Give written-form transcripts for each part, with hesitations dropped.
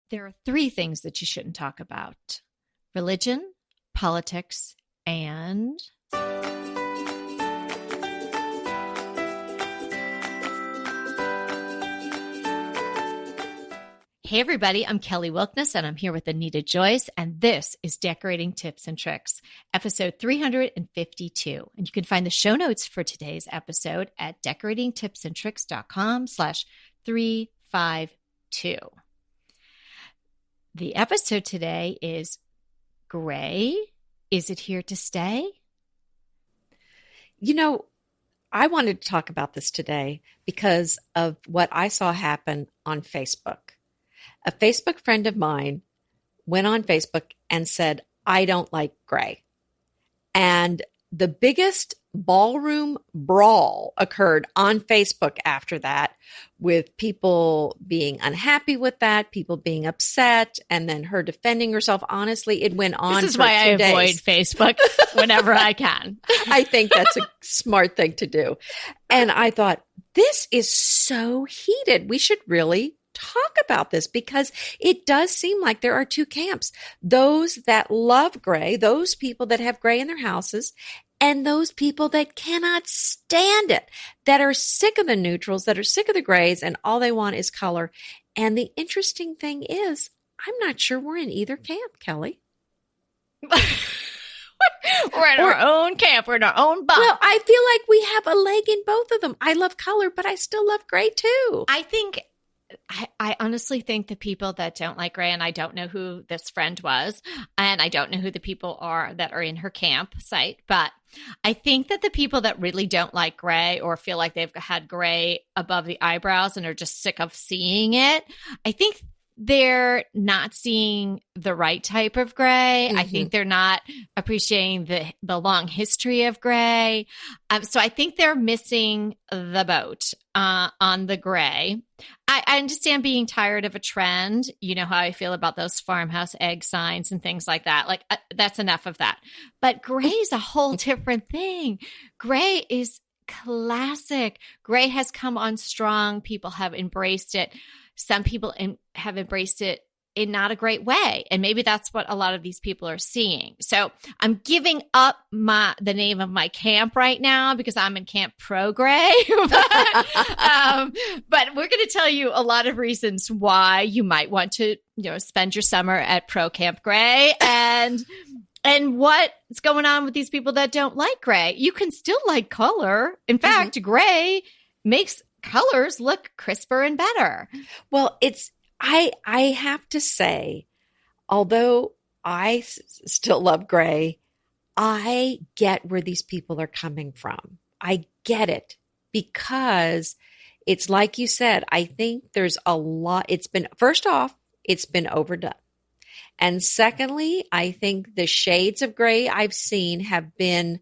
There are three things that you shouldn't talk about: religion, politics, and... Hey everybody, I'm Kelly Wilkness and I'm here with Anita Joyce, and this is Decorating Tips and Tricks, episode 352. And you can find the show notes for today's episode at decoratingtipsandtricks.com/352. The episode today is gray. Is it here to stay? You know, I wanted to talk about this today because of what I saw happen on Facebook. A Facebook friend of mine went on Facebook and said, I don't like gray. And the biggest ballroom brawl occurred on Facebook after that, with people being unhappy with that, people being upset, and then her defending herself. Honestly, it went on. This is why I avoid Facebook whenever I can. I think that's a smart thing to do. And I thought, this is so heated. We should really talk about this, because it does seem like there are two camps: those that love gray, those people that have gray in their houses, and those people that cannot stand it, that are sick of the neutrals, that are sick of the grays, and all they want is color. And the interesting thing is, I'm not sure we're in either camp, Kelly. We're in our own camp. We're in our own box. Well, I feel like we have a leg in both of them. I love color, but I still love gray too. I honestly think the people that don't like gray, and I don't know who this friend was, and I don't know who the people are that are in her campsite, but I think that the people that really don't like gray, or feel like they've had gray above the eyebrows and are just sick of seeing it, I think they're not seeing the right type of gray. I think they're not appreciating the long history of gray. So I think they're missing the boat on the gray. I understand being tired of a trend. You know how I feel about those farmhouse egg signs and things like that. Like, that's enough of that. But gray is a whole different thing. Gray is classic. Gray has come on strong. People have embraced it. Some people have embraced it in not a great way. And maybe that's what a lot of these people are seeing. So I'm giving up the name of my camp right now because I'm in Camp Pro Gray. But we're going to tell you a lot of reasons why you might want to, spend your summer at Pro Camp Gray, and what's going on with these people that don't like gray. You can still like color. In fact, gray makes colors look crisper and better. Well, I have to say, although I still love gray, I get where these people are coming from. I get it, because it's like you said, I think there's a lot. First off, it's been overdone. And secondly, I think the shades of gray I've seen have been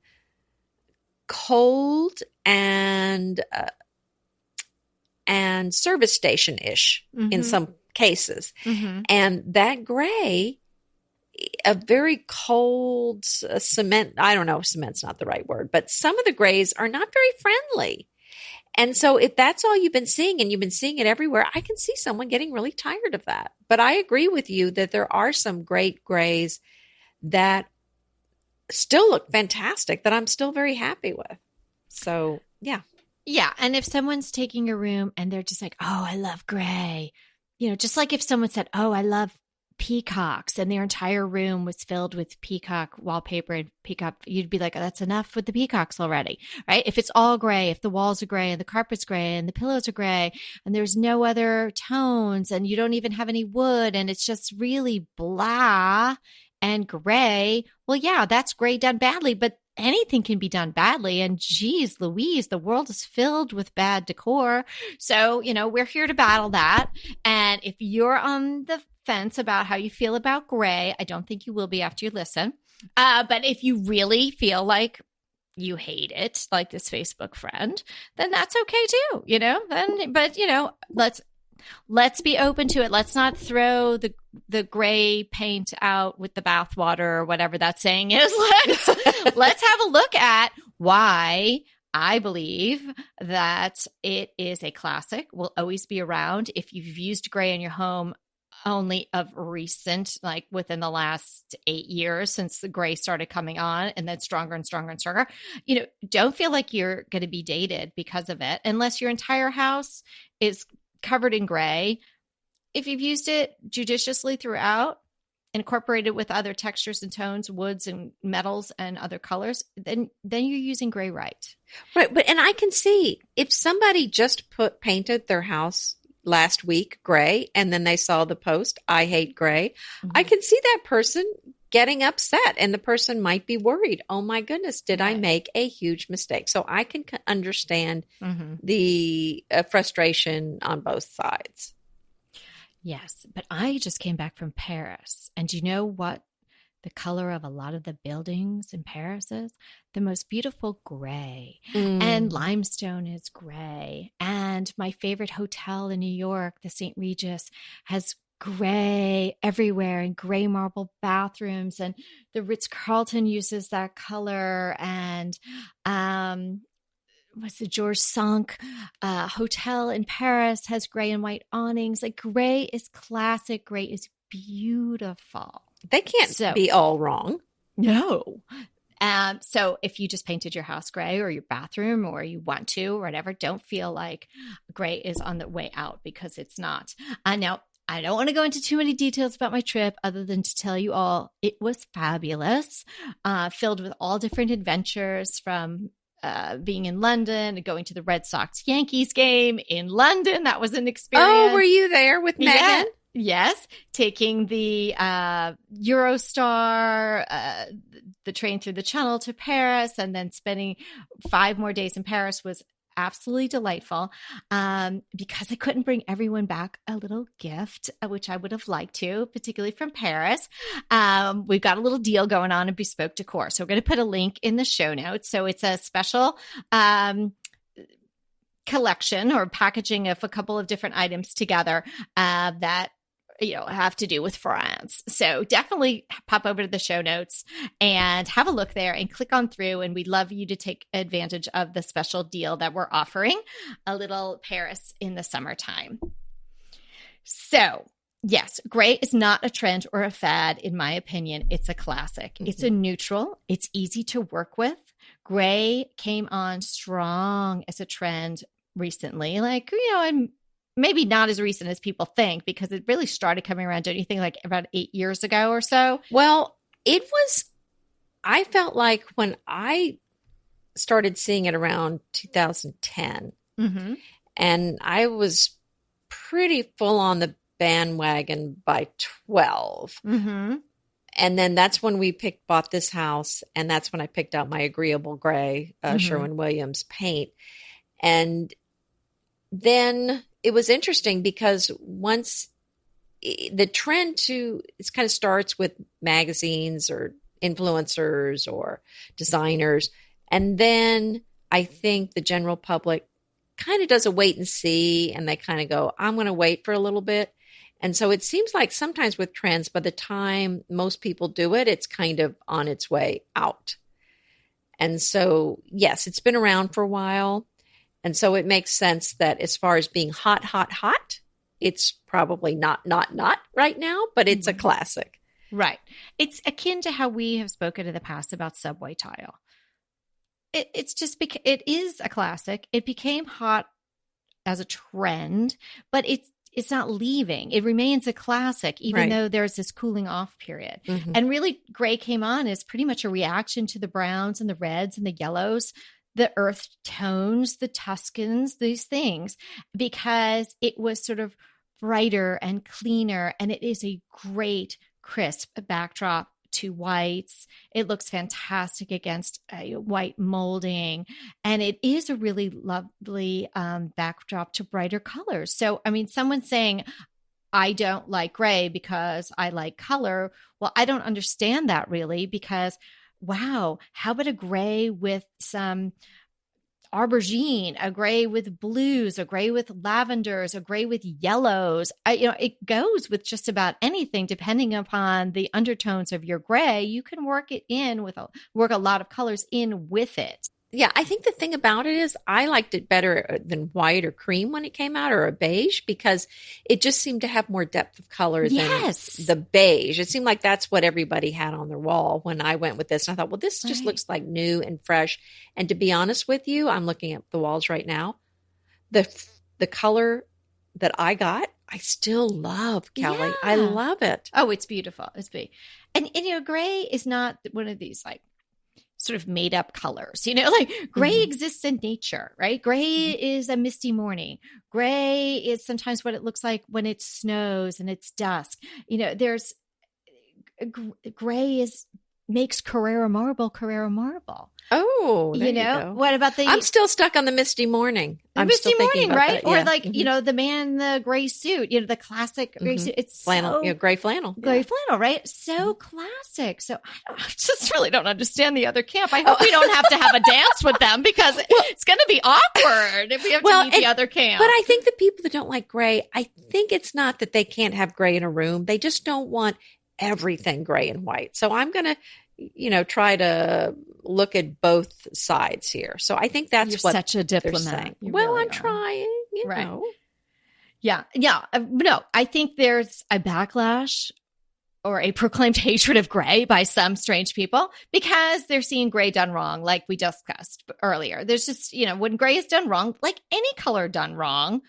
cold and service station-ish in some cases. And that gray, a very cold cement, I don't know, cement's not the right word, but some of the grays are not very friendly. And so if that's all you've been seeing, and you've been seeing it everywhere, I can see someone getting really tired of that. But I agree with you that there are some great grays that still look fantastic, that I'm still very happy with. So, yeah. Yeah. And if someone's taking a room and they're just like, oh, I love gray, just like if someone said, oh, I love peacocks, and their entire room was filled with peacock wallpaper and peacock, you'd be like, oh, that's enough with the peacocks already, right? If it's all gray, if the walls are gray and the carpet's gray and the pillows are gray and there's no other tones and you don't even have any wood and it's just really blah and gray, well, yeah, that's gray done badly, but anything can be done badly. And geez, Louise, the world is filled with bad decor. So, we're here to battle that. And if you're on the fence about how you feel about gray, I don't think you will be after you listen. But if you really feel like you hate it, like this Facebook friend, then that's okay too, let's be open to it. Let's not throw the gray paint out with the bathwater, or whatever that saying is. Let's have a look at why I believe that it is a classic, will always be around. If you've used gray in your home only of recent, like within the last 8 years since the gray started coming on and then stronger and stronger and stronger. Don't feel like you're going to be dated because of it unless your entire house is covered in gray. If you've used it judiciously throughout, incorporated with other textures and tones, woods and metals and other colors, then you're using gray right. Right. But, and I can see if somebody just painted their house last week gray and then they saw the post, I hate gray, I can see that person getting upset and the person might be worried. Oh my goodness, did I make a huge mistake? So I can understand the frustration on both sides. Yes, but I just came back from Paris. And do you know what the color of a lot of the buildings in Paris is? The most beautiful gray. And limestone is gray. And my favorite hotel in New York, the St. Regis, has gray everywhere and gray marble bathrooms. And the Ritz-Carlton uses that color. And what's the George Cinq hotel in Paris has gray and white awnings. Like gray is classic. Gray is beautiful. They can't be all wrong. No. So if you just painted your house gray or your bathroom or you want to or whatever, don't feel like gray is on the way out because it's not. Now, I don't want to go into too many details about my trip other than to tell you all it was fabulous, filled with all different adventures from being in London and going to the Red Sox Yankees game in London. That was an experience. Oh, were you there with Megan? Yeah. Yes. Taking the Eurostar, the train through the Channel to Paris, and then spending 5 more days in Paris was absolutely delightful because I couldn't bring everyone back a little gift, which I would have liked to, particularly from Paris. We've got a little deal going on in Bespoke Decor. So we're going to put a link in the show notes. So it's a special collection or packaging of a couple of different items together that have to do with France. So definitely pop over to the show notes and have a look there and click on through. And we'd love you to take advantage of the special deal that we're offering, a little Paris in the summertime. So yes, gray is not a trend or a fad, in my opinion. It's a classic. It's a neutral. It's easy to work with. Gray came on strong as a trend recently, and maybe not as recent as people think because it really started coming around, don't you think, like about 8 years ago or so? Well, I felt like when I started seeing it around 2010, and I was pretty full on the bandwagon by 12. And then that's when we bought this house, and that's when I picked out my agreeable gray Sherwin-Williams paint. And then it was interesting because once the trend it kind of starts with magazines or influencers or designers. And then I think the general public kind of does a wait and see, and they kind of go, I'm going to wait for a little bit. And so it seems like sometimes with trends, by the time most people do it, it's kind of on its way out. And so, yes, it's been around for a while. And so it makes sense that as far as being hot, it's probably not right now, but it's a classic. Right. It's akin to how we have spoken in the past about subway tile. It's just because it is a classic. It became hot as a trend, but it's not leaving. It remains a classic, even though there's this cooling off period. And really, gray came on as pretty much a reaction to the browns and the reds and the yellows, the earth tones, the Tuscans, these things, because it was sort of brighter and cleaner. And it is a great, crisp backdrop to whites. It looks fantastic against white molding. And it is a really lovely backdrop to brighter colors. So, I mean, someone saying, I don't like gray because I like color. Well, I don't understand that really because wow, how about a gray with some aubergine, a gray with blues, a gray with lavenders, a gray with yellows? It goes with just about anything depending upon the undertones of your gray. You can work a lot of colors in with it. Yeah, I think the thing about it is I liked it better than white or cream when it came out, or a beige, because it just seemed to have more depth of color than Yes. the beige. It seemed like that's what everybody had on their wall when I went with this. And I thought, well, this just Right. looks like new and fresh. And to be honest with you, I'm looking at the walls right now. The color that I got, I still love, Kelly. I Yeah. love it. Oh, it's beautiful. It's beautiful. And gray is not one of these like sort of made up colors. Like gray exists in nature, right? Gray is a misty morning. Gray is sometimes what it looks like when it snows and it's dusk. There's gray makes Carrara marble. Oh, there you go. What about I'm still stuck on the misty morning. I'm misty still thinking morning, about right? that. Yeah. Or like, the man in the gray suit, the classic gray suit. It's flannel, so gray flannel. Gray flannel, right? So classic. So I just really don't understand the other camp. I hope we don't have to have a dance with them because it's going to be awkward if we have to meet the other camp. But I think the people that don't like gray, I think it's not that they can't have gray in a room. They just don't want everything gray and white. So I'm going to try to look at both sides here. So I think that's You're what such a diplomat. Well, really I'm trying, right. know. Yeah. Yeah. No, I think there's a backlash or a proclaimed hatred of gray by some strange people because they're seeing gray done wrong, like we discussed earlier. There's just, when gray is done wrong, like any color done wrong,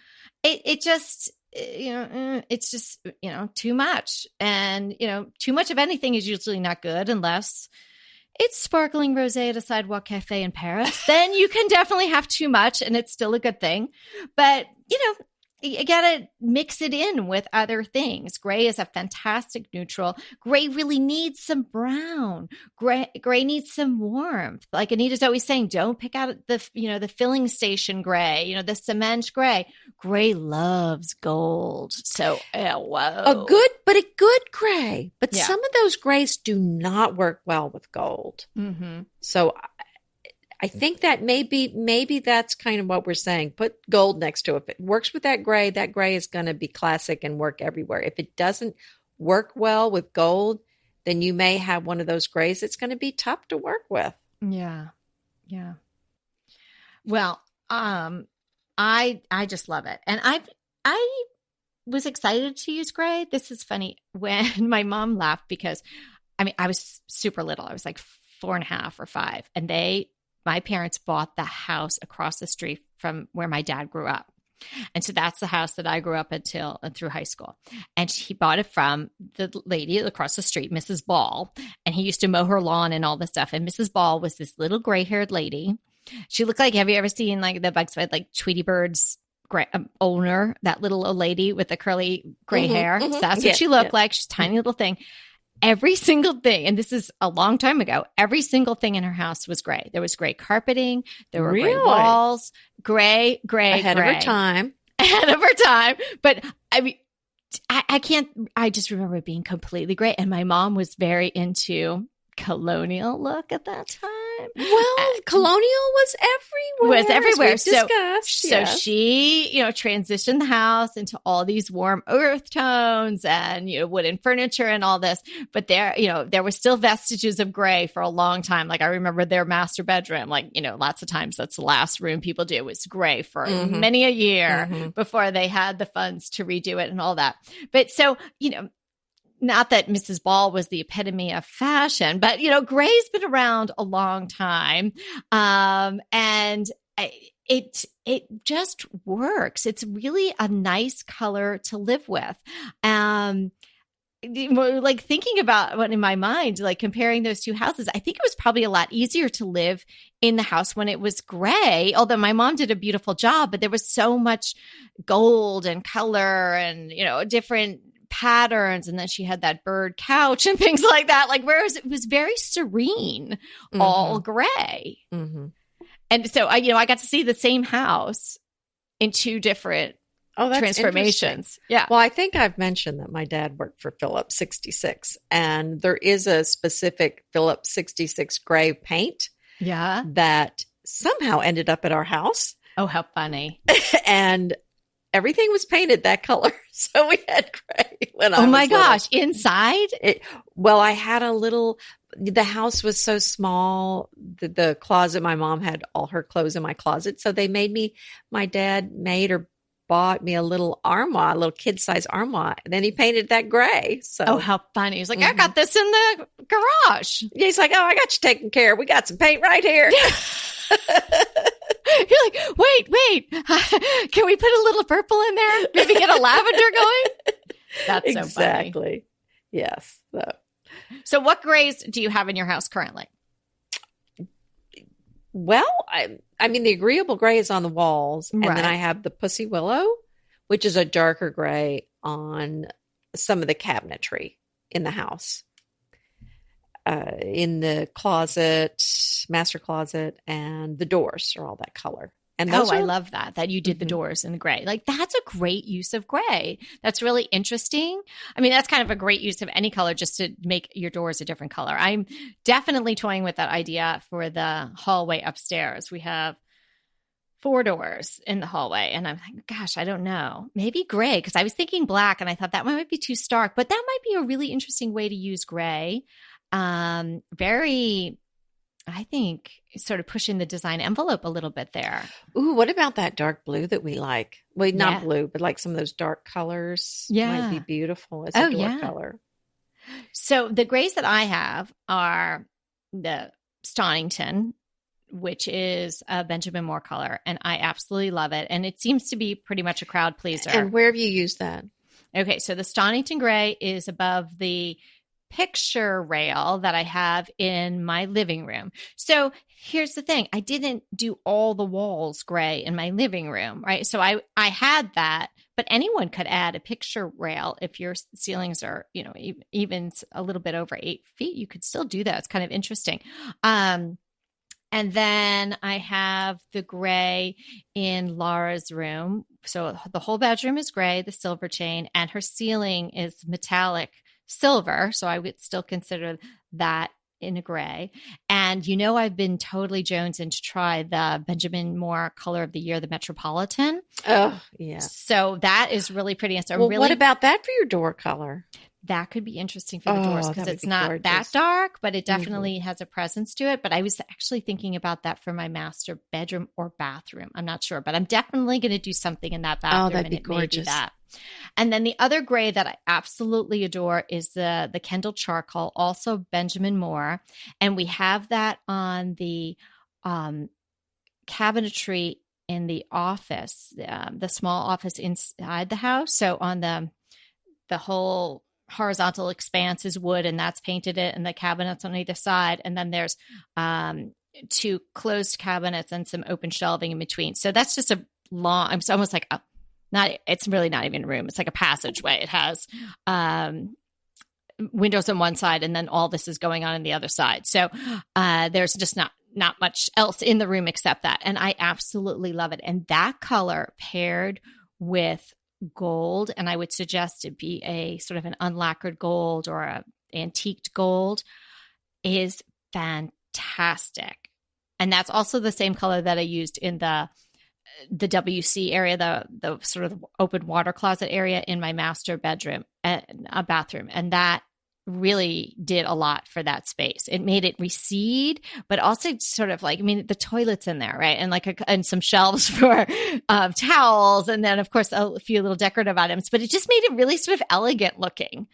it just, it's just, too much. And, too much of anything is usually not good unless it's sparkling rosé at a sidewalk cafe in Paris. Then you can definitely have too much and it's still a good thing. But, you gotta mix it in with other things. Gray is a fantastic neutral. Gray really needs some brown. Gray needs some warmth. Like Anita's always saying, don't pick out the filling station gray, the cement gray. Gray loves gold. So, whoa. A good gray. But some of those grays do not work well with gold. Mm-hmm. So I think that maybe that's kind of what we're saying. Put gold next to it. If it works with that gray is going to be classic and work everywhere. If it doesn't work well with gold, then you may have one of those grays that's going to be tough to work with. Yeah. Yeah. Well, I just love it. And I was excited to use gray. This is funny when my mom laughed because I was super little. I was like 4.5 or 5 and my parents bought the house across the street from where my dad grew up. And so that's the house that I grew up until and through high school. And he bought it from the lady across the street, Mrs. Ball. And he used to mow her lawn and all this stuff. And Mrs. Ball was this little gray-haired lady. She looked like, have you ever seen like the Bugs Bunny, like Tweety Bird's owner, that little old lady with the curly gray hair? So that's what she looked like. She's a tiny little thing. Every single thing, and this is a long time ago, every single thing in her house was gray. There was gray carpeting. There were gray walls. Gray. Ahead of her time. But I just remember it being completely gray. And my mom was very into colonial look at that time. Well, colonial was everywhere. So she, transitioned the house into all these warm earth tones and, wooden furniture and all this. But there were still vestiges of gray for a long time. Like I remember their master bedroom, like, lots of times that's the last room people do was gray for many a year before they had the funds to redo it and all that. But so, not that Mrs. Ball was the epitome of fashion, but, gray's been around a long time. And it just works. It's really a nice color to live with. Like thinking about what in my mind, like comparing those two houses, I think it was probably a lot easier to live in the house when it was gray, although my mom did a beautiful job, but there was so much gold and color and, different patterns. And then she had that bird couch and things like that. Like, whereas it was very serene, all gray. And so I got to see the same house in two different transformations. Yeah. Well, I think I've mentioned that my dad worked for Phillips 66 and there is a specific Phillips 66 gray paint. Yeah. That somehow ended up at our house. Oh, how funny. And everything was painted that color. So we had gray when Oh I my was little. gosh, inside? Well, I had the house was so small, the closet, my mom had all her clothes in my closet. So my dad made or bought me a little armoire, a little kid-size armoire. And then he painted that gray. So, Oh, how funny. He's like, I got this in the garage. yeah, he's like, oh, I got you taken care of. We got some paint right here. You're like, wait, can we put a little purple in there? Maybe get a lavender going? That's so funny. Exactly. Yes. So what grays do you have in your house currently? Well, I mean, the agreeable gray is on the walls, and then I have the pussy willow, which is a darker gray on some of the cabinetry in the house. In the closet, master closet, and the doors are all that color. And I love that you did the doors in the gray. Like, that's a great use of gray. That's really interesting. I mean, that's kind of a great use of any color, just to make your doors a different color. I'm definitely toying with that idea for the hallway upstairs. We have 4 doors in the hallway, and I'm like, gosh, I don't know. Maybe gray, because I was thinking black, and I thought that might be too stark, but that might be a really interesting way to use gray. Very, I think, sort of pushing the design envelope a little bit there. Ooh, what about that dark blue that we like? Well, not blue, but like some of those dark colors might be beautiful as a door color. So the grays that I have are the Stonington, which is a Benjamin Moore color, and I absolutely love it. And it seems to be pretty much a crowd pleaser. And where have you used that? Okay, so the Stonington gray is above the picture rail that I have in my living room. So here's the thing. I didn't do all the walls gray in my living room, right? So I had that, but anyone could add a picture rail. If your ceilings are, even a little bit over 8 feet, you could still do that. It's kind of interesting. And then I have the gray in Laura's room. So the whole bedroom is gray, the silver chain, and her ceiling is metallic silver. So I would still consider that in a gray. And I've been totally jonesing to try the Benjamin Moore color of the year, the Metropolitan. Oh, yeah. So that is really pretty. And so what about that for your door color? That could be interesting for the doors, because it's not that dark, but it definitely has a presence to it. But I was actually thinking about that for my master bedroom or bathroom. I'm not sure, but I'm definitely going to do something in that bathroom. Oh, that'd be gorgeous. That. And then the other gray that I absolutely adore is the Kendall charcoal, also Benjamin Moore. And we have that on the cabinetry in the office, the small office inside the house. So on the whole horizontal expanse is wood, and that's painted it, and the cabinets on either side. And then there's 2 closed cabinets and some open shelving in between. So that's just a long, it's almost like it's really not even a room. It's like a passageway. It has windows on one side, and then all this is going on the other side. So there's just not much else in the room except that. And I absolutely love it. And that color paired with gold, and I would suggest it be a sort of an unlacquered gold or a antiqued gold, is fantastic. And that's also the same color that I used in the WC area, the sort of open water closet area in my master bedroom and a bathroom. And that really did a lot for that space. It made it recede, but also sort of like, the toilet's in there, right? And and some shelves for towels. And then of course, a few little decorative items, but it just made it really sort of elegant looking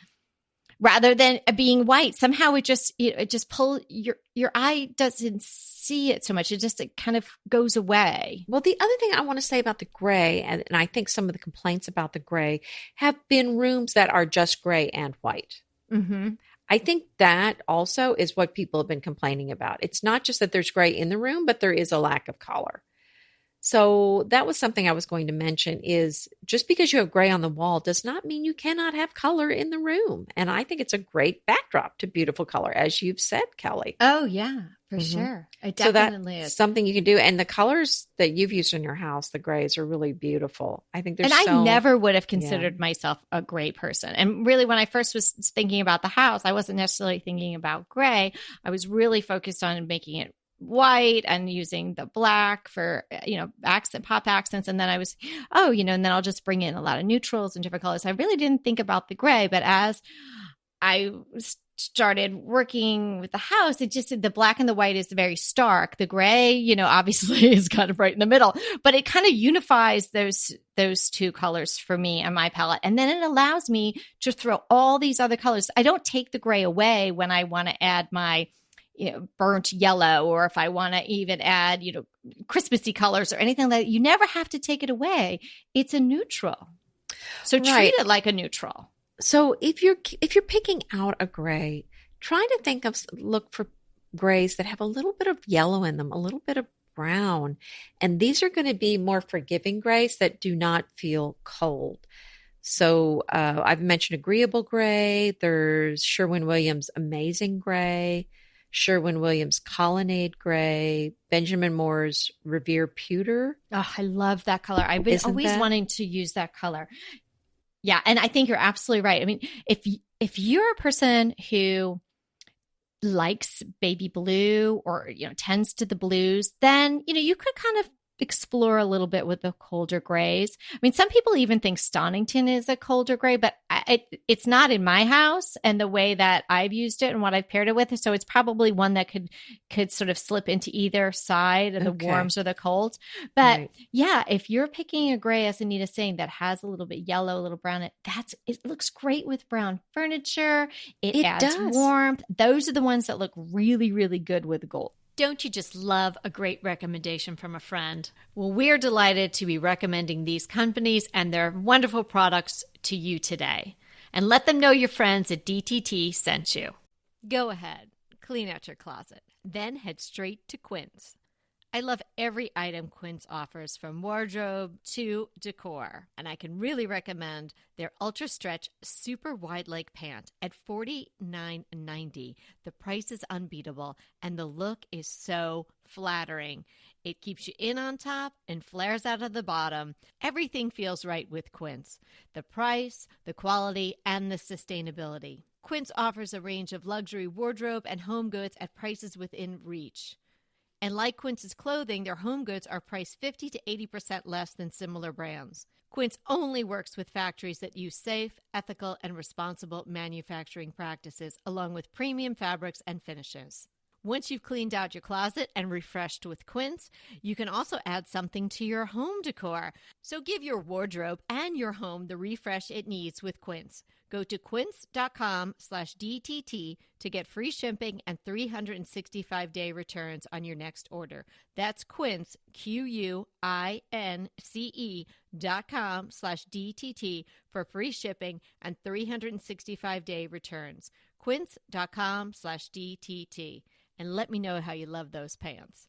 rather than being white. Somehow it just pull your eye doesn't see it so much. It kind of goes away. Well, the other thing I want to say about the gray, and I think some of the complaints about the gray have been rooms that are just gray and white. Mm-hmm. I think that also is what people have been complaining about. It's not just that there's gray in the room, but there is a lack of color. So that was something I was going to mention, is just because you have gray on the wall does not mean you cannot have color in the room. And I think it's a great backdrop to beautiful color, as you've said, Kelly. Oh, yeah, for sure. It definitely is. Something you can do. And the colors that you've used in your house, the grays, are really beautiful. I think I never would have considered myself a gray person. And really, when I first was thinking about the house, I wasn't necessarily thinking about gray. I was really focused on making it white and using the black for, pop accents. And then and then I'll just bring in a lot of neutrals and different colors. I really didn't think about the gray, but as I started working with the house, it just, the black and the white is very stark. The gray, obviously is kind of right in the middle, but it kind of unifies those two colors for me and my palette. And then it allows me to throw all these other colors. I don't take the gray away when I want to add my burnt yellow, or if I want to even add, Christmassy colors or anything like that. You never have to take it away. It's a neutral. So treat it like a neutral. So if you're picking out a gray, try to look for grays that have a little bit of yellow in them, a little bit of brown. And these are going to be more forgiving grays that do not feel cold. So I've mentioned Agreeable Gray. There's Sherwin-Williams Amazing Gray, Sherwin-Williams Colonnade Gray, Benjamin Moore's Revere Pewter. Oh, I love that color. I've been always wanting to use that color. Yeah. And I think you're absolutely right. I mean, if you're a person who likes baby blue or, tends to the blues, then, you could kind of explore a little bit with the colder grays. I mean, some people even think Stonington is a colder gray, but it's not in my house and the way that I've used it and what I've paired it with. So it's probably one that could sort of slip into either side of the warms or the colds. But yeah, if you're picking a gray, as Anita's saying, that has a little bit yellow, a little brown, it looks great with brown furniture. It adds warmth. Those are the ones that look really, really good with gold. Don't you just love a great recommendation from a friend? Well, we're delighted to be recommending these companies and their wonderful products to you today. And let them know your friends at DTT sent you. Go ahead, clean out your closet, then head straight to Quince. I love every item Quince offers, from wardrobe to decor. And I can really recommend their Ultra Stretch Super Wide Leg Pant at $49.90. The price is unbeatable, and the look is so flattering. It keeps you in on top and flares out of the bottom. Everything feels right with Quince. The price, the quality, and the sustainability. Quince offers a range of luxury wardrobe and home goods at prices within reach. And like Quince's clothing, their home goods are priced 50 to 80% less than similar brands. Quince only works with factories that use safe, ethical, and responsible manufacturing practices, along with premium fabrics and finishes. Once you've cleaned out your closet and refreshed with Quince, you can also add something to your home decor. So give your wardrobe and your home the refresh it needs with Quince. Go to quince.com/DTT to get free shipping and 365-day returns on your next order. That's Quince, QUINCE.com/DTT for free shipping and 365-day returns. Quince.com/DTT. And let me know how you love those pants.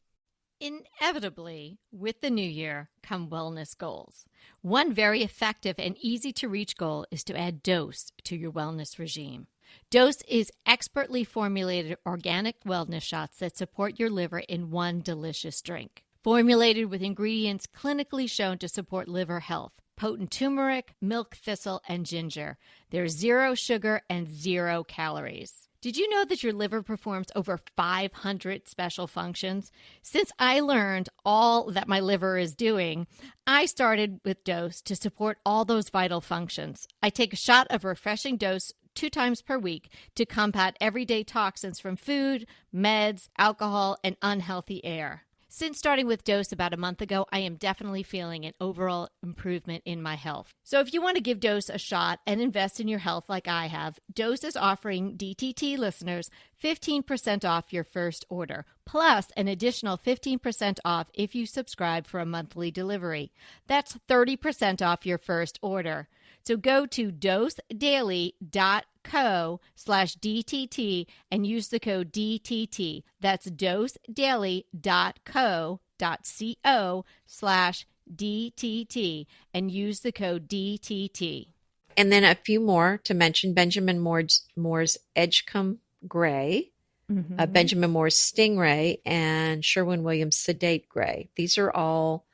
Inevitably, with the new year come wellness goals. One very effective and easy to reach goal is to add Dose to your wellness regime. Dose is expertly formulated organic wellness shots that support your liver in one delicious drink. Formulated with ingredients clinically shown to support liver health: potent turmeric, milk thistle, and ginger. There's 0 sugar and 0 calories. Did you know that your liver performs over 500 special functions? Since I learned all that my liver is doing, I started with Dose to support all those vital functions. I take a shot of refreshing Dose 2 times per week to combat everyday toxins from food, meds, alcohol, and unhealthy air. Since starting with Dose about a month ago, I am definitely feeling an overall improvement in my health. So if you want to give Dose a shot and invest in your health like I have, Dose is offering DTT listeners 15% off your first order, plus an additional 15% off if you subscribe for a monthly delivery. That's 30% off your first order. So go to dosedaily.co/DTT and use the code DTT. That's dosedaily.co.co/DTT and use the code DTT. And then a few more to mention: Benjamin Moore's Edgecombe Gray, Benjamin Moore's Stingray, and Sherwin-Williams Sedate Gray. These are all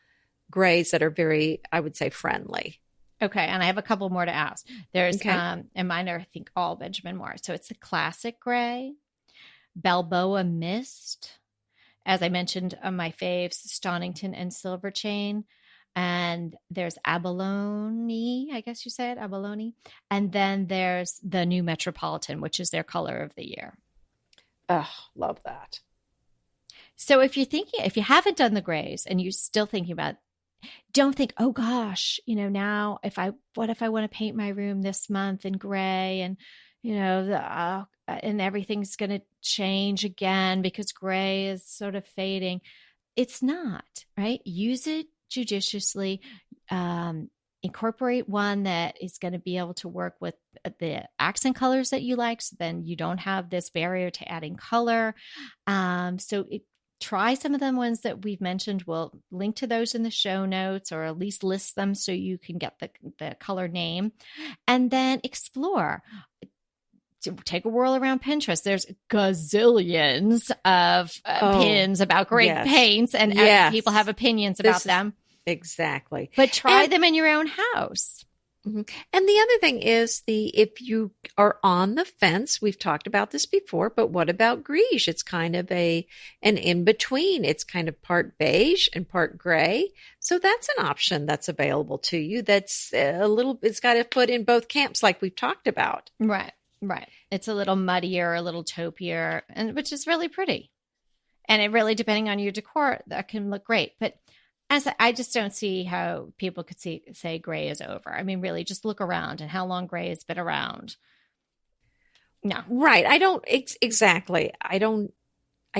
grays that are very, I would say, friendly. Okay, and I have a couple more to ask. There's, and mine are, I think, all Benjamin Moore. So it's the Classic Gray, Balboa Mist, as I mentioned, my faves, Stonington and Silver Chain. And there's abalone, I guess you say it, abalone. And then there's the new Metropolitan, which is their color of the year. Oh, love that. So if you haven't done the grays and you're still thinking about, don't think, oh gosh, now what if I want to paint my room this month in gray and, and everything's going to change again because gray is sort of fading. It's not, right? Use it judiciously. Incorporate one that is going to be able to work with the accent colors that you like. So then you don't have this barrier to adding color. Try some of the ones that we've mentioned. We'll link to those in the show notes or at least list them so you can get the color name. And then explore. Take a whirl around Pinterest. There's gazillions of pins about great paints, and people have opinions about them. Exactly. But try them in your own house. Mm-hmm. And the other thing is if you are on the fence, we've talked about this before, but what about greige? It's kind of an in-between. It's kind of part beige and part gray. So that's an option that's available to you. That's it's got a foot in both camps like we've talked about. Right. It's a little muddier, a little taupier, and which is really pretty. And it really, depending on your decor, that can look great. But I just don't see how people could say gray is over. I mean, really, just look around and how long gray has been around. No. Right. I don't exactly. I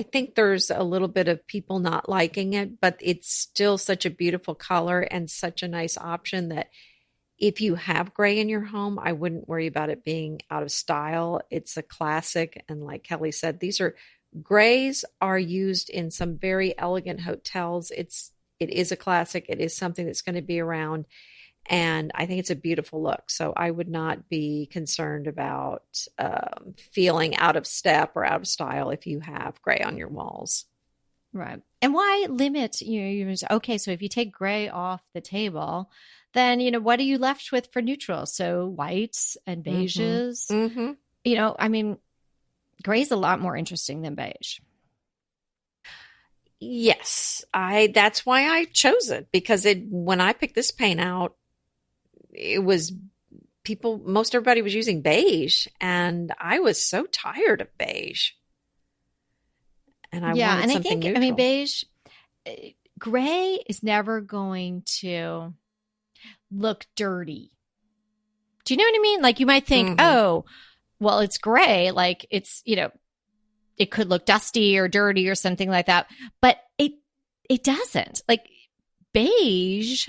think there's a little bit of people not liking it, but it's still such a beautiful color and such a nice option that if you have gray in your home, I wouldn't worry about it being out of style. It's a classic. And like Kelly said, grays are used in some very elegant hotels. It is a classic. It is something that's going to be around. And I think it's a beautiful look. So I would not be concerned about feeling out of step or out of style if you have gray on your walls. Right. And why limit, okay, so if you take gray off the table, then, what are you left with for neutrals? So whites and beiges. Mm-hmm. I mean, gray's a lot more interesting than beige. Yes, that's why I chose it, because when I picked this paint out, it was most everybody was using beige, and I was so tired of beige. And I wanted something neutral. I mean, beige, gray is never going to look dirty. Do you know what I mean? Like you might think, oh, well, it's gray. Like it's, it could look dusty or dirty or something like that, but it doesn't. Like beige,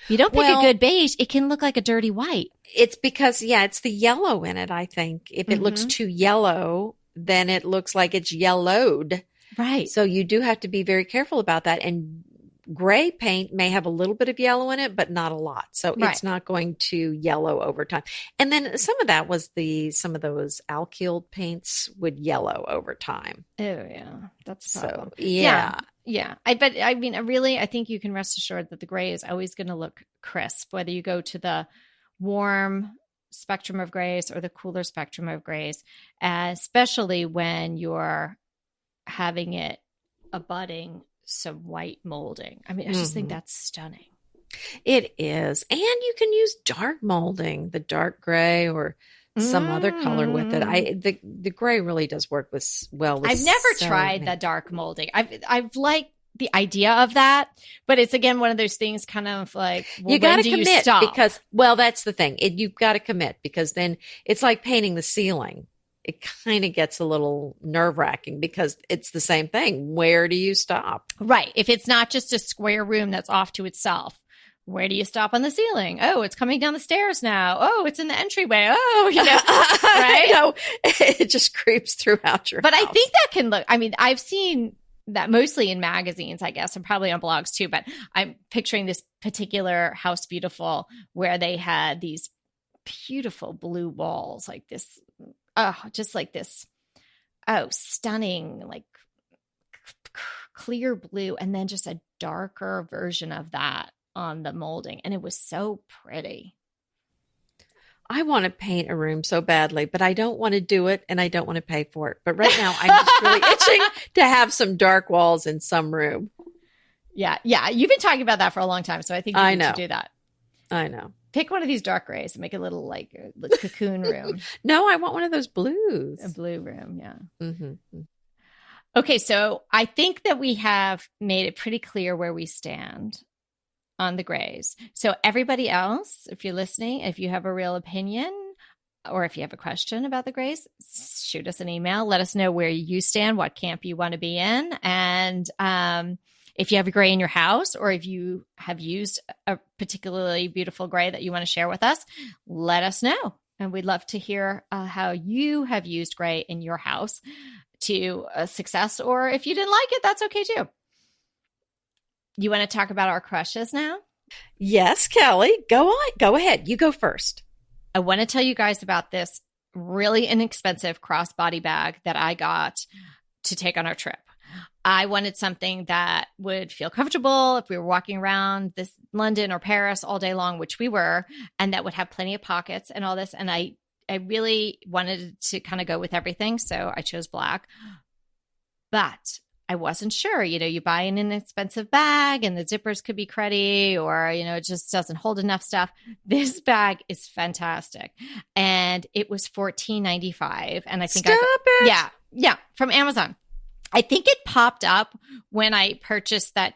you don't pick a good beige, it can look like a dirty white. It's because, it's the yellow in it, I think. If it looks too yellow, then it looks like it's yellowed. Right. So you do have to be very careful about that. And gray paint may have a little bit of yellow in it, but not a lot. So it's not going to yellow over time. And then some of that was some of those alkyled paints would yellow over time. Oh yeah. That's a problem. So yeah. I think you can rest assured that the gray is always going to look crisp, whether you go to the warm spectrum of grays or the cooler spectrum of grays, especially when you're having it abutting some white molding. I mean, I just think that's stunning. It is. And you can use dark molding, the dark gray or some other color with it. The gray really does work well with I've never tried the dark molding. I've liked the idea of that, but it's again one of those things kind of like, well, you got to commit because that's the thing. You've got to commit because then it's like painting the ceiling. It kind of gets a little nerve-wracking because it's the same thing. Where do you stop? Right. If it's not just a square room that's off to itself, where do you stop on the ceiling? Oh, it's coming down the stairs now. Oh, it's in the entryway. Oh, right? It just creeps throughout your house. I think that can look, I've seen that mostly in magazines, I guess, and probably on blogs too, but I'm picturing this particular House Beautiful where they had these beautiful blue walls like this. Oh, just like this. Oh, stunning, like clear blue. And then just a darker version of that on the molding. And it was so pretty. I want to paint a room so badly, but I don't want to do it and I don't want to pay for it. But right now I'm just really itching to have some dark walls in some room. Yeah. You've been talking about that for a long time, so I think you need to do that. I know. Pick one of these dark grays and make a little like cocoon room. No, I want one of those blues. A blue room, yeah. Mm-hmm. Okay, so I think that we have made it pretty clear where we stand on the grays. So everybody else, if you're listening, if you have a real opinion or if you have a question about the grays, shoot us an email. Let us know where you stand, what camp you want to be in. And if you have a gray in your house or if you have used a particularly beautiful gray that you want to share with us, let us know. And we'd love to hear how you have used gray in your house to success, or if you didn't like it, that's okay too. You want to talk about our crushes now? Yes, Kelly. Go on. Go ahead. You go first. I want to tell you guys about this really inexpensive crossbody bag that I got to take on our trip. I wanted something that would feel comfortable if we were walking around this London or Paris all day long, which we were, and that would have plenty of pockets and all this. And I really wanted to kind of go with everything. So I chose black, but I wasn't sure. You buy an inexpensive bag and the zippers could be cruddy or, it just doesn't hold enough stuff. This bag is fantastic. And it was $14.95. And I think it. Yeah, from Amazon. I think it popped up when I purchased that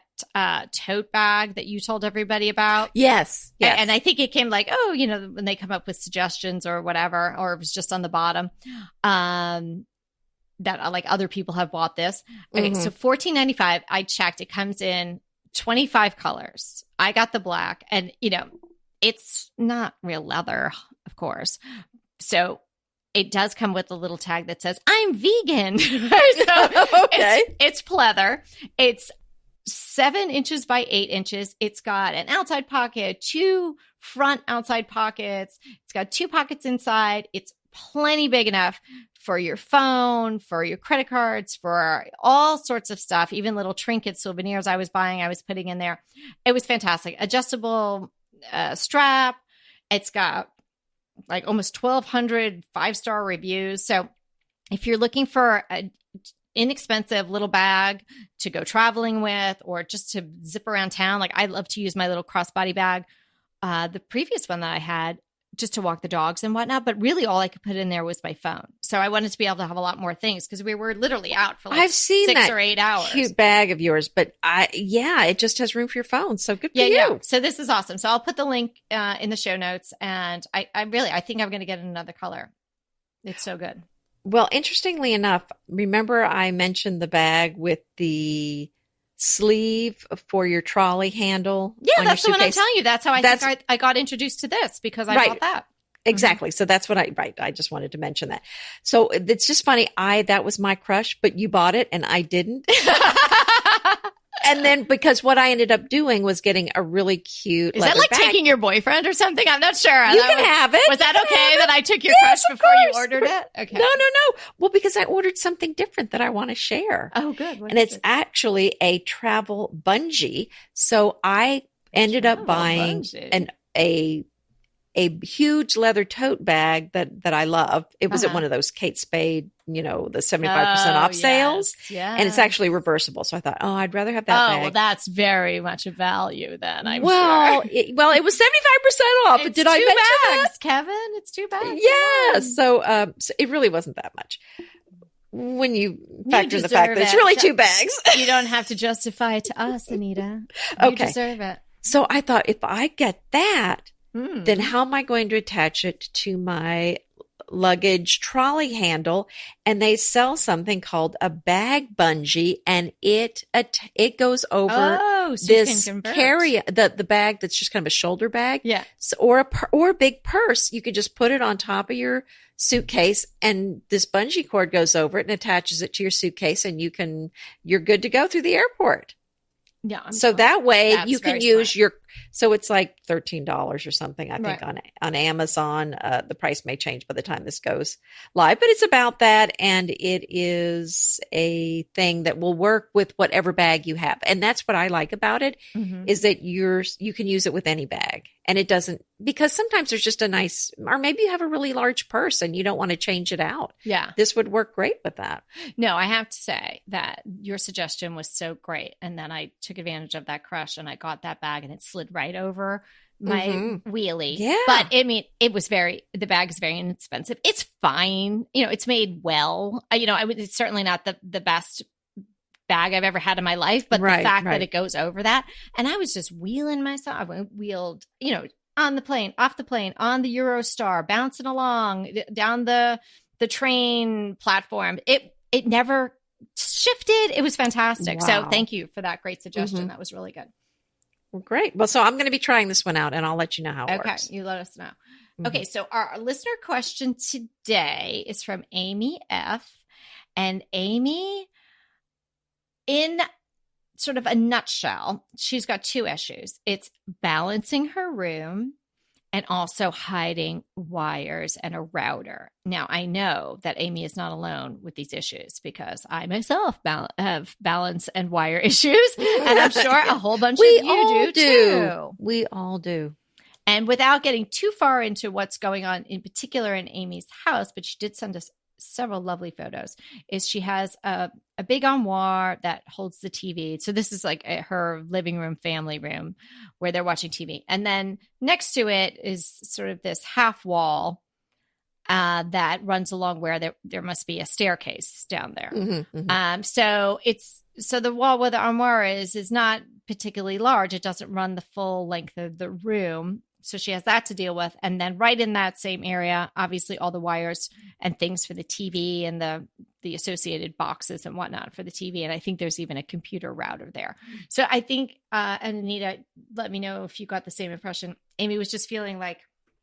tote bag that you told everybody about. Yes. And I think it came like, when they come up with suggestions or whatever, or it was just on the bottom. That like other people have bought this. Okay, so $14.95. I checked. It comes in 25 colors. I got the black, and it's not real leather, of course. So it does come with a little tag that says "I'm vegan." So okay, it's pleather. It's 7 inches by 8 inches. It's got an outside pocket, 2 front outside pockets. It's got 2 pockets inside. It's plenty big enough for your phone, for your credit cards, for all sorts of stuff, even little trinkets, souvenirs I was buying, I was putting in there. It was fantastic. Adjustable strap. It's got like almost 1,200 5-star reviews. So if you're looking for an inexpensive little bag to go traveling with or just to zip around town, like I love to use my little crossbody bag. The previous one that I had, just to walk the dogs and whatnot, but really all I could put in there was my phone. So I wanted to be able to have a lot more things because we were literally out for like I've seen 6 that or 8 hours. Cute bag of yours, but it just has room for your phone. So good for you. Yeah. So this is awesome. So I'll put the link in the show notes, and I think I'm going to get another color. It's so good. Well, interestingly enough, remember I mentioned the bag with the sleeve for your trolley handle? Yeah, that's the one I'm telling you. That's how I got introduced to this because I bought that. Exactly. So that's what I just wanted to mention that. So it's just funny. That was my crush, but you bought it and I didn't. And then because what I ended up doing was getting a really cute Is that like bag. Taking your boyfriend or something? I'm not sure. You can have it. Was that okay that I took your crush before you ordered it? Okay. No. Well, because I ordered something different that I want to share. Oh, good. And it's actually a travel bungee. So I ended up buying a huge leather tote bag that I love. It was at one of those Kate Spade, the 75% off sales. Yes. And it's actually reversible. So I thought, I'd rather have that bag. Well, that's very much a value then, I'm sure. It was 75% off. It's Did I mention bags, Kevin? It's 2 bags. Yeah. So it really wasn't that much. When you factor the fact that it's really 2 bags. You don't have to justify it to us, Anita. You deserve it. So I thought if I get that, then how am I going to attach it to my luggage trolley handle? And they sell something called a bag bungee, and it goes over this the bag that's just kind of a shoulder bag. Yeah. So, or a big purse. You could just put it on top of your suitcase, and this bungee cord goes over it and attaches it to your suitcase, and you're good to go through the airport. Yeah. So that way you can use So it's like $13 or something, I think, Right. on Amazon. The price may change by the time this goes live, but it's about that. And it is a thing that will work with whatever bag you have. And that's what I like about it, Mm-hmm. is that you can use it with any bag. And it doesn't, because sometimes there's just a nice, or maybe you have a really large purse and you don't want to change it out. Yeah. This would work great with that. No, I have to say that your suggestion was so great. And then I took advantage of that crush and I got that bag and it slid right over my wheelie. Yeah. But I mean, the bag is very inexpensive. It's fine. It's made well. It's certainly not the best bag I've ever had in my life, but the fact that it goes over that. And I was just wheeling myself. I wheeled, on the plane, off the plane, on the Eurostar, bouncing along down the train platform. It never shifted. It was fantastic. Wow. So thank you for that great suggestion. That was really good. Well, great. Well, so I'm going to be trying this one out and I'll let you know how it works. Okay. You let us know. Okay. So our listener question today is from Amy F. And Amy, in sort of a nutshell, she's got two issues. It's balancing her room and also hiding wires and a router. Now, I know that Amy is not alone with these issues because I myself have balance and wire issues, and I'm sure a whole bunch of you do too. We all do. And without getting too far into what's going on in particular in Amy's house, but she did send us several lovely photos, is she has a big armoire that holds the TV. So this is like her living room, family room where they're watching TV. And then next to it is sort of this half wall that runs along where there must be a staircase down there. So the wall where the armoire is not particularly large. It doesn't run the full length of the room. So she has that to deal with. And then right in that same area, obviously all the wires and things for the TV and the associated boxes and whatnot for the TV. And I think there's even a computer router there. So I think, and Anita, let me know if you got the same impression. Amy was just feeling like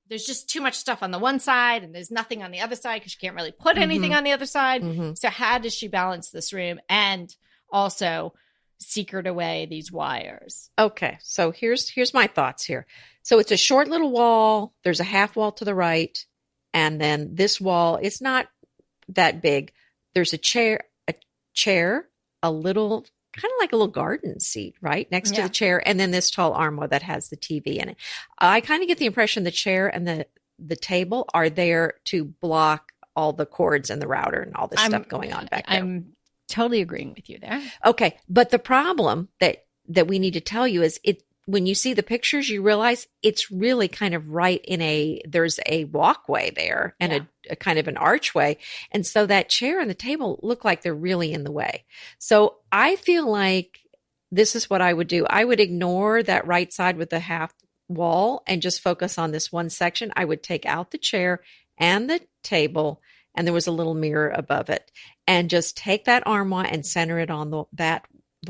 there's just too much stuff on the one side and there's nothing on the other side because she can't really put anything on the other side. So how does she balance this room and also secret away these wires? Okay. So here's my thoughts here. So it's a short little wall. There's a half wall to the right. And then this wall is not that big. There's a chair, a little, kind of like a little garden seat, right? Next to the chair. And then this tall armoire that has the TV in it. I kind of get the impression the chair and the table are there to block all the cords and the router and all this stuff going on back there. I'm totally agreeing with you there. Okay. But the problem that we need to tell you is when you see the pictures, you realize it's really kind of right there's a walkway there and a kind of an archway. And so that chair and the table look like they're really in the way. So I feel like this is what I would do. I would ignore that right side with the half wall and just focus on this one section. I would take out the chair and the table, and there was a little mirror above it, and just take that armoire and center it on the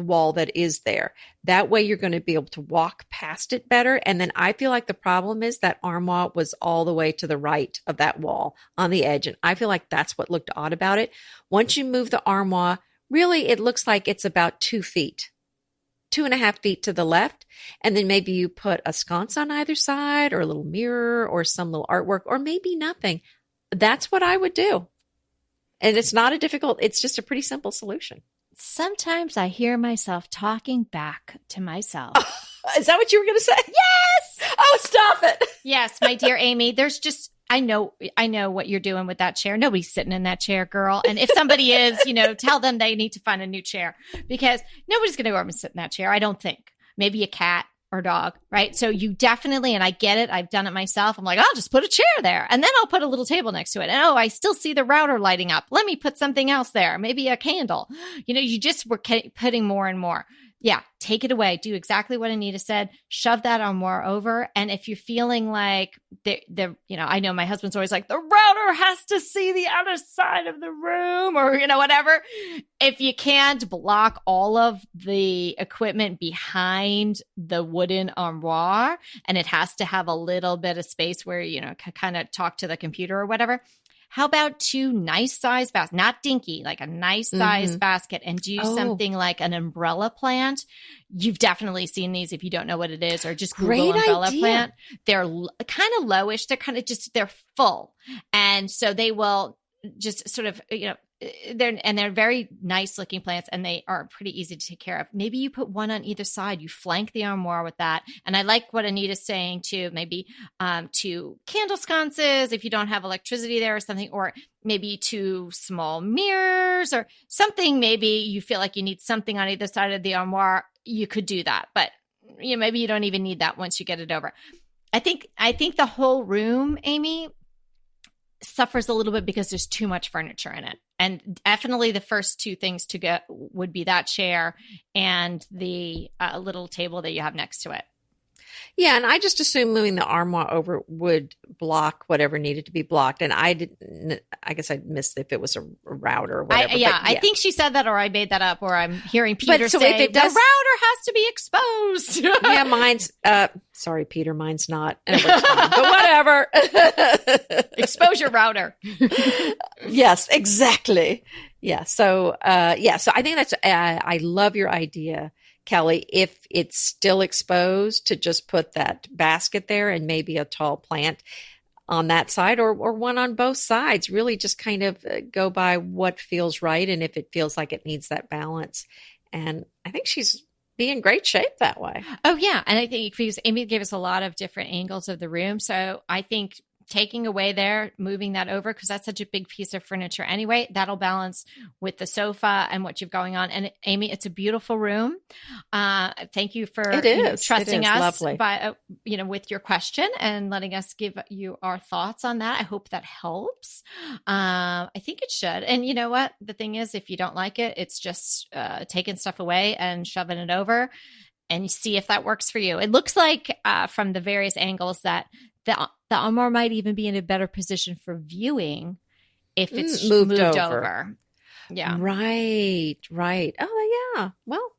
wall that is there. That way you're going to be able to walk past it better. And then I feel like the problem is that armoire was all the way to the right of that wall on the edge. And I feel like that's what looked odd about it. Once you move the armoire, really it looks like it's about 2 feet, 2.5 feet to the left. And then maybe you put a sconce on either side or a little mirror or some little artwork or maybe nothing. That's what I would do. And it's not it's just a pretty simple solution. Sometimes I hear myself talking back to myself. Is that what you were going to say? Yes. Oh, stop it. Yes, my dear Amy, there's just, I know what you're doing with that chair. Nobody's sitting in that chair, girl. And if somebody is, tell them they need to find a new chair because nobody's going to go over and sit in that chair. I don't think. Maybe a cat or dog, right? So you definitely, and I get it. I've done it myself. I'm like, I'll just put a chair there and then I'll put a little table next to it. And I still see the router lighting up. Let me put something else there. Maybe a candle. You just were putting more and more. Yeah. Take it away. Do exactly what Anita said. Shove that armoire over. And if you're feeling like I know my husband's always like, the router has to see the other side of the room or, whatever. If you can't block all of the equipment behind the wooden armoire and it has to have a little bit of space where, kind of talk to the computer or whatever, how about 2 nice size baskets, not dinky, like a nice size basket, and do something like an umbrella plant. You've definitely seen these if you don't know what it is, or just Google Great umbrella idea. plant. They're kind of lowish. They're kind of they're full. And so they will just sort of, they're very nice looking plants, and they are pretty easy to take care of. Maybe you put one on either side. You flank the armoire with that. And I like what Anita's saying too, maybe 2 candle sconces if you don't have electricity there or something, or maybe 2 small mirrors or something. Maybe you feel like you need something on either side of the armoire. You could do that, but maybe you don't even need that once you get it over. I think the whole room, Amy, suffers a little bit because there's too much furniture in it. And definitely the first 2 things to get would be that chair and the little table that you have next to it. Yeah, and I just assumed moving the armoire over would block whatever needed to be blocked. And I guess I missed if it was a router or whatever. I think she said that, or I made that up, or I'm hearing Peter so say if it does, the router has to be exposed. Yeah, mine's, sorry, Peter, mine's not. And it works fine, but whatever. Expose your router. Yes, exactly. Yeah. So I think that's, I love your idea, Kelly. If it's still exposed, to just put that basket there and maybe a tall plant on that side, or one on both sides. Really just kind of go by what feels right, and if it feels like it needs that balance. And I think she's be in great shape that way. Oh, yeah. And I think because Amy gave us a lot of different angles of the room. So I think taking away there, moving that over, because that's such a big piece of furniture anyway, that'll balance with the sofa and what you've going on. And Amy, it's a beautiful room. Thank you for trusting us lovely. by, with your question and letting us give you our thoughts on that. I hope that helps. I think it should. And you know what? The thing is, if you don't like it, it's just taking stuff away and shoving it over and see if that works for you. It looks like from the various angles that the armoire might even be in a better position for viewing if it's moved over. Yeah. Right. Oh, yeah. Well,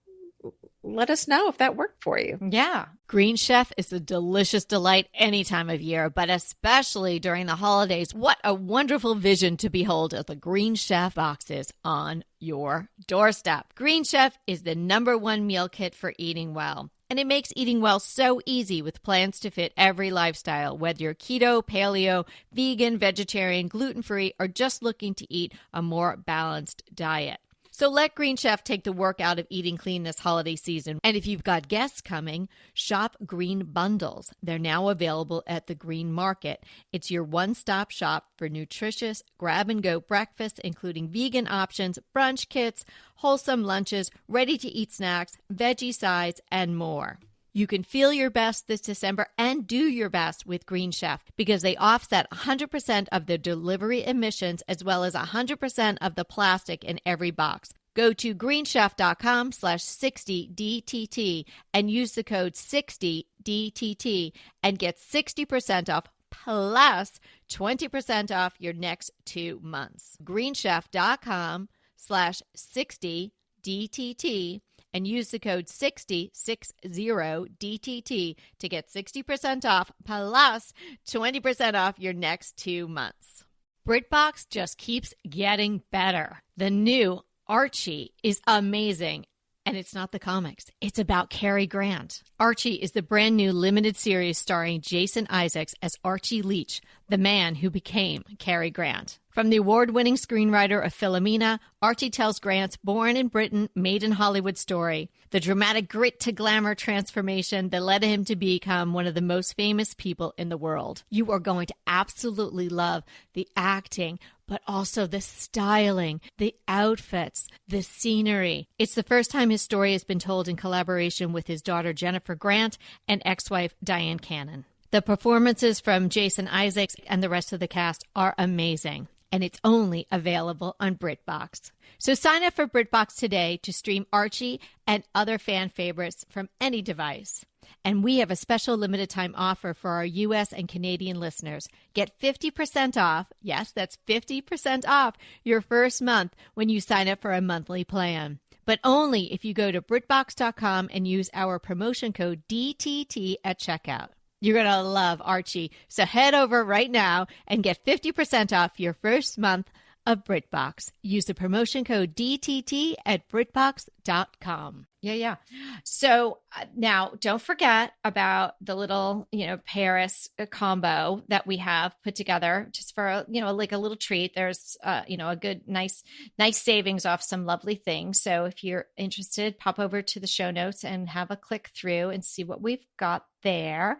let us know if that worked for you. Yeah. Green Chef is a delicious delight any time of year, but especially during the holidays. What a wonderful vision to behold as the Green Chef boxes on your doorstep. Green Chef is the #1 meal kit for eating well. And it makes eating well so easy with plans to fit every lifestyle, whether you're keto, paleo, vegan, vegetarian, gluten-free, or just looking to eat a more balanced diet. So let Green Chef take the work out of eating clean this holiday season. And if you've got guests coming, shop Green Bundles. They're now available at the Green Market. It's your one-stop shop for nutritious grab-and-go breakfast, including vegan options, brunch kits, wholesome lunches, ready-to-eat snacks, veggie sides, and more. You can feel your best this December and do your best with Green Chef because they offset 100% of the delivery emissions as well as 100% of the plastic in every box. Go to greenchef.com/60DTT and use the code 60DTT and get 60% off plus 20% off your next 2 months. greenchef.com/60DTT and use the code 60DTT to get 60% off plus 20% off your next 2 months. BritBox just keeps getting better. The new Archie is amazing. And it's not the comics. It's about Cary Grant. Archie is the brand new limited series starring Jason Isaacs as Archie Leach, the man who became Cary Grant. From the award-winning screenwriter of Philomena, Archie tells Grant's born in Britain, made in Hollywood story, the dramatic grit to glamour transformation that led him to become one of the most famous people in the world. You are going to absolutely love the acting, but also the styling, the outfits, the scenery. It's the first time his story has been told in collaboration with his daughter Jennifer Grant and ex-wife Diane Cannon. The performances from Jason Isaacs and the rest of the cast are amazing, and it's only available on BritBox. So sign up for BritBox today to stream Archie and other fan favorites from any device. And we have a special limited time offer for our U.S. and Canadian listeners. Get 50% off, yes, that's 50% off your first month when you sign up for a monthly plan. But only if you go to BritBox.com and use our promotion code DTT at checkout. You're going to love Archie. So head over right now and get 50% off your first month of BritBox. Use the promotion code DTT at BritBox.com. Yeah. So now don't forget about the little, Paris combo that we have put together just for, like a little treat. There's, a good, nice savings off some lovely things. So if you're interested, pop over to the show notes and have a click through and see what we've got there.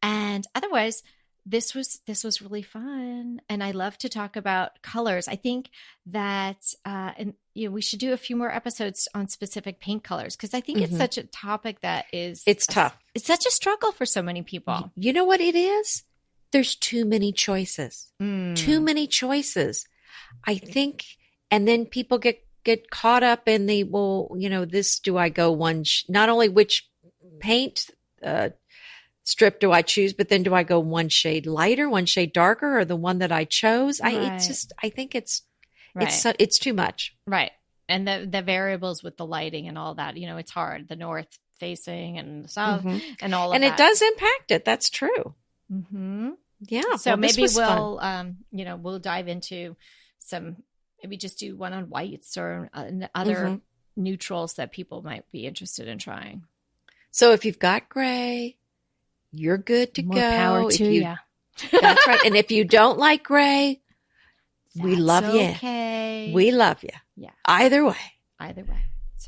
And otherwise, this was really fun, and I love to talk about colors. I think that we should do a few more episodes on specific paint colors, because I think it's such a topic that it's tough. It's such a struggle for so many people. You know what it is? There's too many choices. Too many choices. I think, and then people get caught up in the this. Do I go one? Not only which paint strip do I choose, but then do I go one shade lighter, one shade darker, or the one that I chose? I think it's too much. Right. And the variables with the lighting and all that, it's hard. The north facing and the south and all of that. And it does impact it. That's true. Mm-hmm. Yeah. So maybe we'll, we'll dive into maybe just do one on whites or other neutrals that people might be interested in trying. So if you've got gray, you're good to More go. Power to you. That's right. And if you don't like gray, we love okay. you. We love you. Yeah. Either way.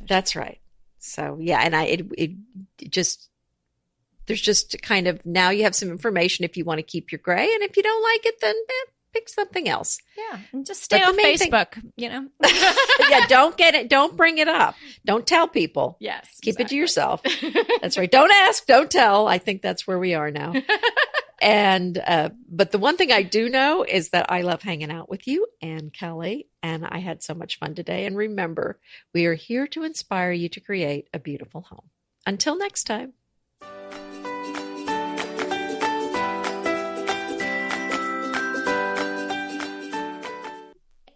That's right. So yeah, and it just there's just kind of, now you have some information if you want to keep your gray, and if you don't like it, then pick something else. Yeah, and just stay off Facebook. Yeah, don't get it. Don't bring it up. Don't tell people. Yes, keep it to yourself. That's right. Don't ask. Don't tell. I think that's where we are now. And but the one thing I do know is that I love hanging out with you and Kelly, and I had so much fun today. And remember, we are here to inspire you to create a beautiful home. Until next time.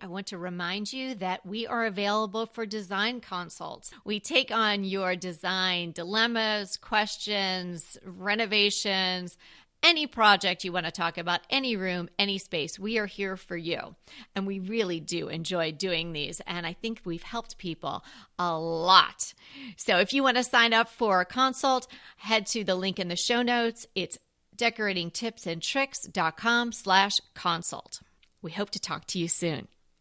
I want to remind you that we are available for design consults. We take on your design dilemmas, questions, renovations, any project you want to talk about, any room, any space. We are here for you. And we really do enjoy doing these. And I think we've helped people a lot. So if you want to sign up for a consult, head to the link in the show notes. It's decoratingtipsandtricks.com/consult. We hope to talk to you soon.